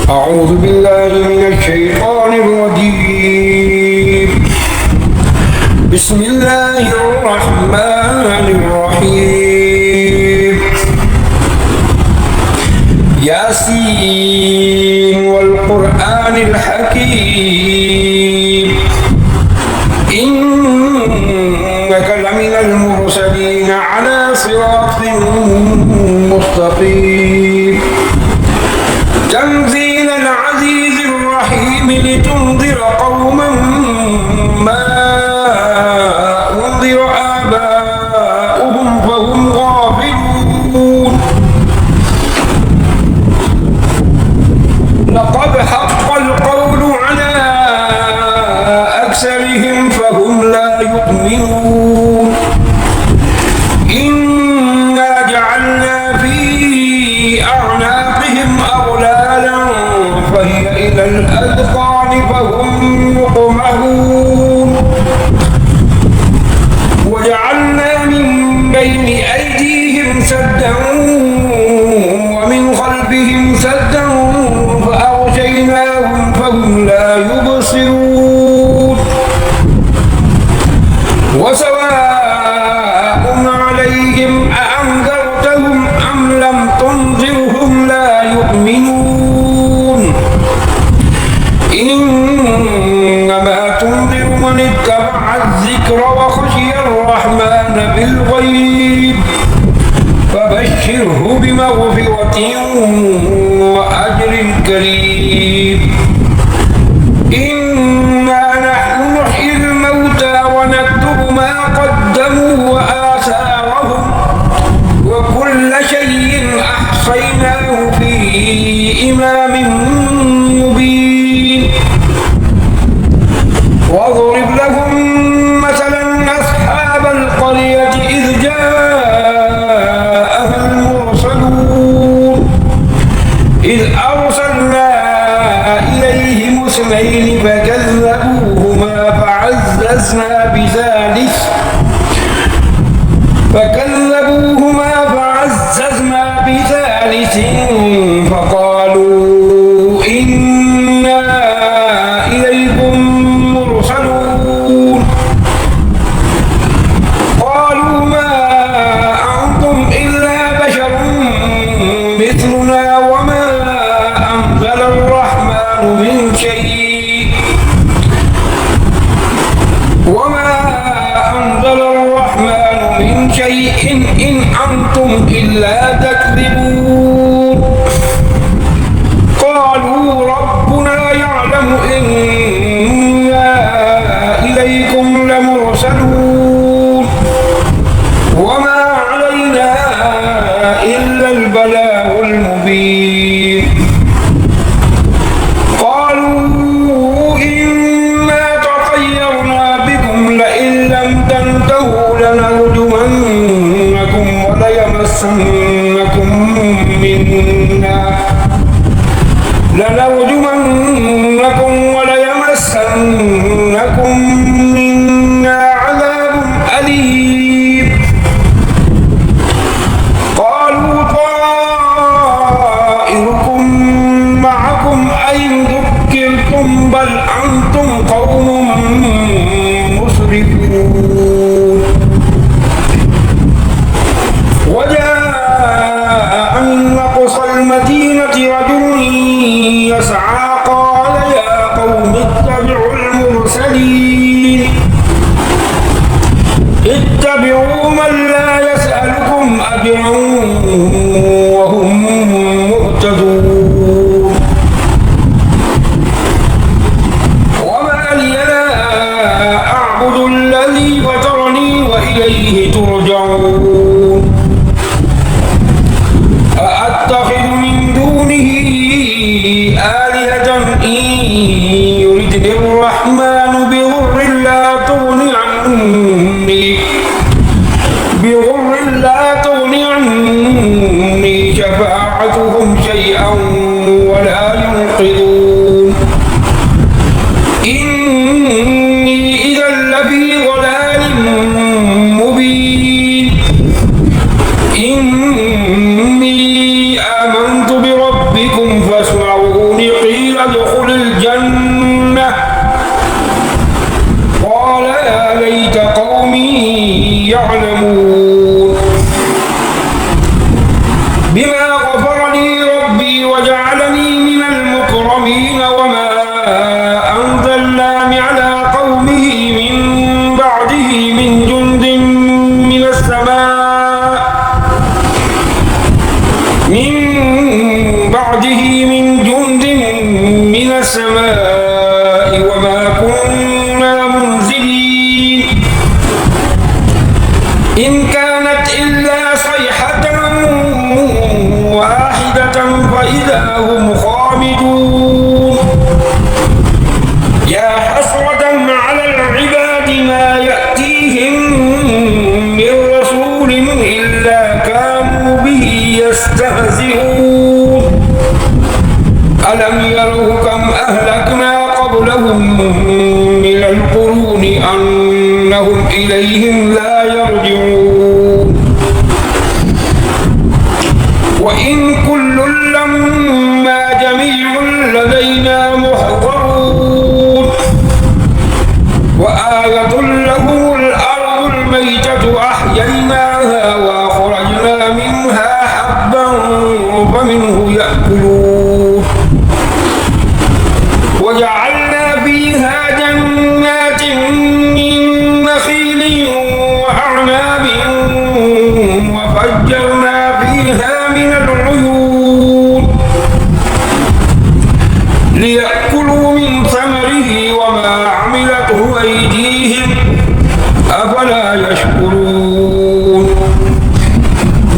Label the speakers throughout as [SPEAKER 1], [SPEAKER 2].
[SPEAKER 1] أعوذ بالله من الشيطان الرجيم. بسم الله الرحمن الرحيم. ياسين والقرآن الحكيم إنك لمن المرسلين على صراط مستقيم. تنزيل العزيز الرحيم لتنذر قوما ما أنذر آباؤهم فهم غافلون. لقد حق القول على أكثرهم فهم لا يؤمنون. إنا جعلنا في أعناقهم أغلالا فهي إلى الأذقان فهم مقمحون. وجعلنا من بين أيديهم سدا ومن خلفهم سدا فأغشيناهم فهم لا يبصرون. وسواء عليهم أأنذرتهم أم لم تنذرهم لا يؤمنون. إنما تنذر من اتبع الذكر وخشي الرحمن بالغيب فبشره بمغفرة وأجر كريم. إنا نحن نحيي الموتى ونكتب ما قدموا وآثارهم وكل شيء أحصيناه في إمام مبين. واضرب لهم مثلا أصحاب القرية إذ جاءها المرسلون إذ أرسلنا إليهم اثنين فكذبوهما فعززنا بثالث فقالوا إنا إليكم مرسلون. قالوا ما أنتم إلا بشر مثلنا وما أنزل الرحمن من شيء إن أنتم إلا تكذبون. قالوا ربنا يعلم إنا إليكم لمرسلون وما علينا إلا البلاغ المبين. قالوا إنا تطيرنا بكم لئن لم تنتهوا لنرجمنكم وليمسنكم منا عذاب أليم. قالوا طائركم معكم أين ذكرتم بل أنتم قوم مسرفون. وجاء من أقصى المدينة رجل يسعى قال يا قوم اتبعوا المرسلين اتبعوا من لا يسألكم أجرا وهم مهتدون. وما لي لا أعبد الذي فطرني وإليه ترجعون. أأتخذ من دونه آلهة إن يردني الرحمن بضر لا تغن عني شفاعتهم شيئا من جند من السماء وما كنا منزلين إن كانت إلا صيحة واحدة فإذا هم خامدون يا حسرة على العباد ما يأتيهم من رسول إلا كانوا به يستهزئون ألم يروا كم أهلكنا قبلهم من القرون أنهم إليهم لا يرجعون وإن كل لما جميع لدينا محضرون وآية لهم الأرض الميتة أحييناها وأخرجنا منها حبا فمنه يأكلون وجعلنا فيها جنات من نخيل وأعناب وفجرنا فيها من العيون ليأكلوا من ثمره وما عملته أيديهم أفلا يشكرون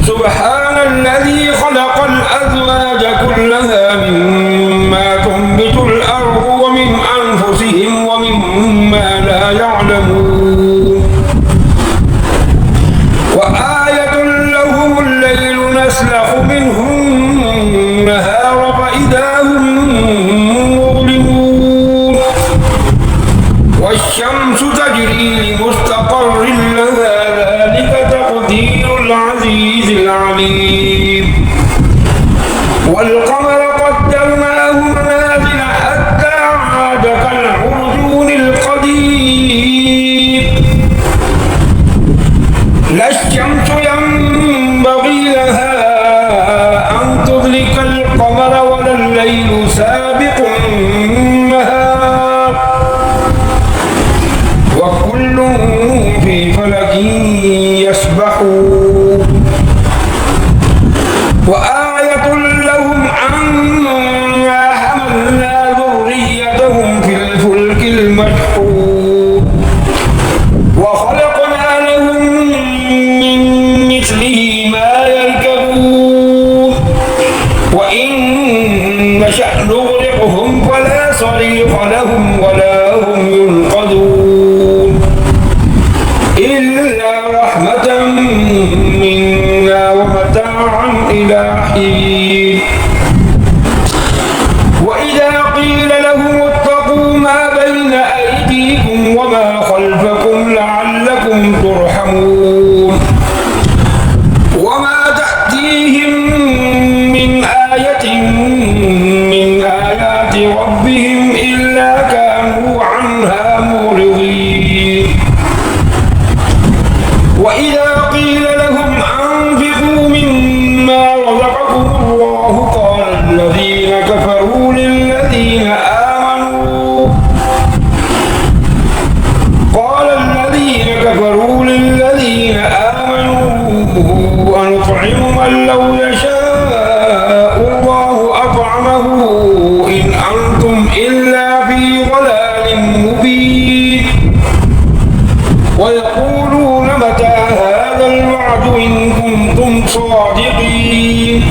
[SPEAKER 1] سبحان الذي خلق الأزواج كلها مما تنبت الأرض ومن أنفسهم ومما لا يعلمون وآية لهم الليل نسلخ منه النهار فإذا هم مظلمون والشمس تجري لمستقر لها ذلك تقدير العزيز العليم والقمر قدرناه منازل حتى عاد كالعرجون القديم لا الشمس ينبغي لها أن تدرك القمر ولا الليل سابق النهار وكل في فلك يسبحون وآية لهم أنا حملنا ذريتهم في الفلك المشحون وخلقنا لهم من مثله ما يركبون وإن نشأ نغرقهم فلا صريخ لهم ولا هم ينقذون إلا رحمة منا ومتاعا إلى حين وإذا قيل لهم اتقوا ما بين أيديكم وما خلفكم لعلكم ترحمون وما تأتيهم من آية من آيات ربهم إلا كانوا عنها معرضين وإذا قيل لهم أنفقوا مما رزقكم الله قال الذين كفروا للذين آمنوا أنطعم من لو يشاء الله أطعمه إن أنتم إلا في ضلال مبين ويقولون متى هذا الوعد إن كنتم صادقين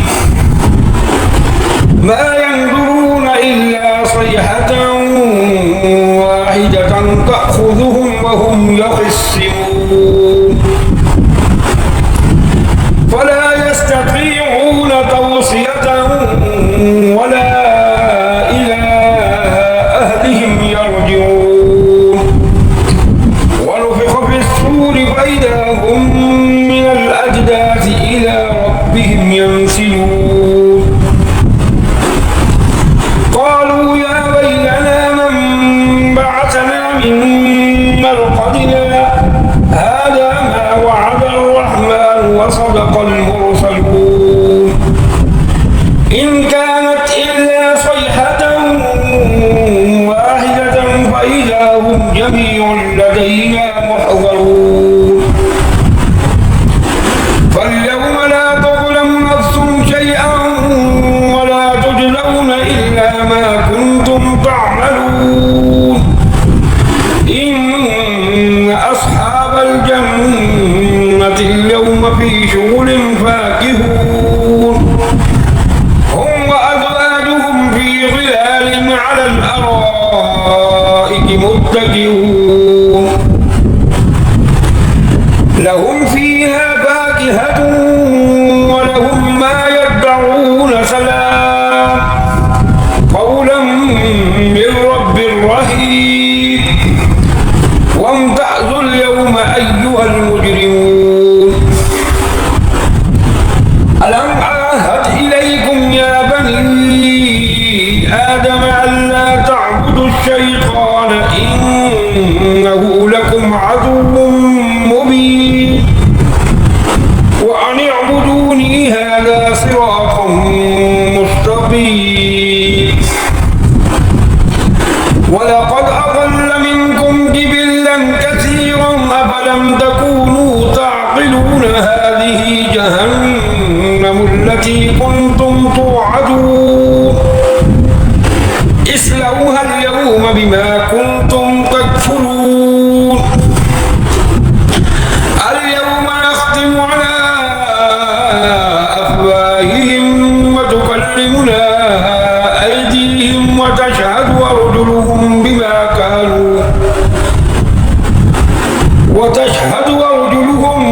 [SPEAKER 1] ما ينظرون إلا صيحة واحدة تأخذهم وهم يخصمون فلا يستطيعون توصية ولا إلى أهلهم يرجعون ونفخ في الصور فإذا هم من الأجداث إلى ربهم ينسلون قالوا يا ويلنا من بعثنا من مرقدنا هذا ما إلا ما كنتم تعملون إن أصحاب الجنة اليوم في شغل فاكهون هم وأزواجهم في ظلال على الأرائك متكئون لهم فيها فاكهة ولهم ما يدعون سلام قولا من رب رحيم وامتازوا اليوم أيها المجرمون ألم أعهد إليكم يا بني آدم ألا تعبدوا الشيطان إنه لكم عدو مبين وأن اعبدوني هذا صراط مستقيم ولقد أضل منكم جبلا كثيرا أفلم تكونوا تعقلون هذه جهنم التي كنتم توعدون اصلوها اليوم بما كنتم تكفرون اليوم نختم على أفواههم وتكلمنا أيديهم وتشهد أرجلهم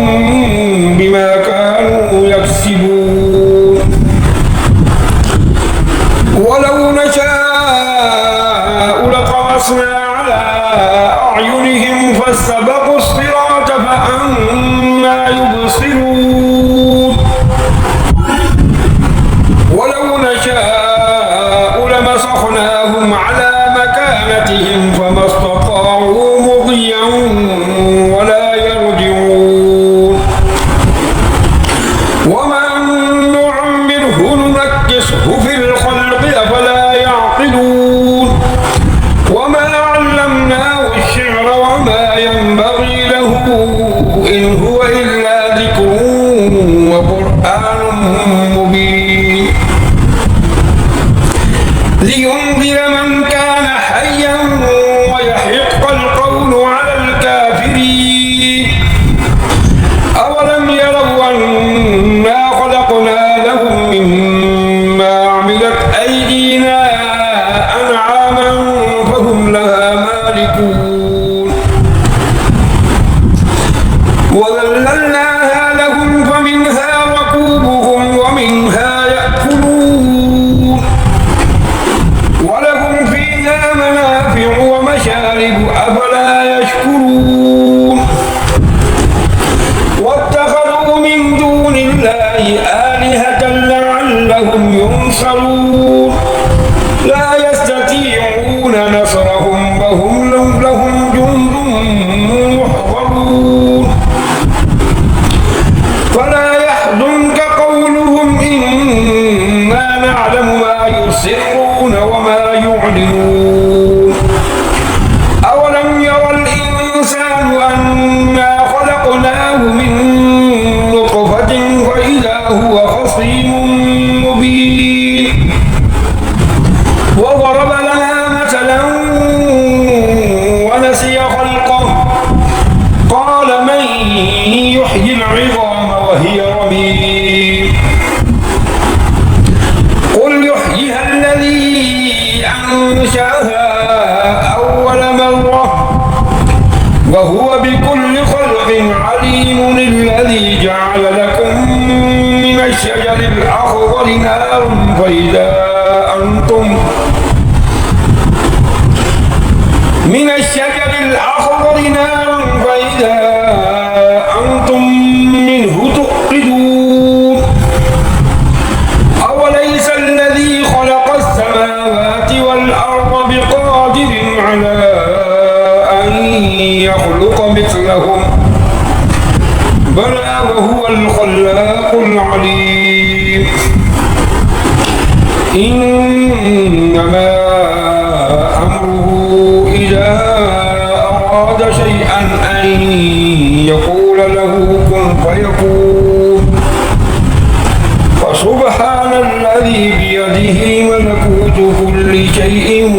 [SPEAKER 1] بما كانوا يكسبون ولو نشاء لطمسنا على أعينهم فاستبقوا الصراط فأنى يبصرون ولو نشاء لمسخناهم على مكانتهم فما استطاعوا مضيا ولا يرجعون ومن نعمره ننكسه في الخلق أفلا يعقلون وما علمناه الشعر وما ينبغي له إن هو إلا ذكر وقرآن مبين لينذر من كان حيا ويحق القول على الكافرين أولم يروا أنا خلقنا لهم مما عملت أيدينا أنعاما فهم لها مالكون وذللناها لهم فمنها ركوبهم ومنها يأكلون ولهم فيها منافع ومشارب أفلا يشكرون واتخذوا من دون الله آلهة لعلهم ينصرون لا يستطيعون نصرهم وهم لهم جند محضرون فلا يحزنك قولهم إنا نعلم ما يسرون وما يعلنون أولم يرى الإنسان أنا خلقناه من نطفة فإذا هو خصيم مبين وضرب لنا مثلا ونسي خلقه قال من يحيي العظام وهي رميم قل يحييها الذي أنشأها أول مرة وهو بكل خلق عليم الذي جعل لكم من الشجر الأخضر نارا فإذا أنتم منه توقدون أوليس الذي خلق السماوات والأرض بقادر على أن يخلق مثلهم بلى وهو الخلاق العليم إنما أمره إذا أراد شيئا أن يقول له كن فيكون فسبحان الذي بيده بيده ملكوت كل شيء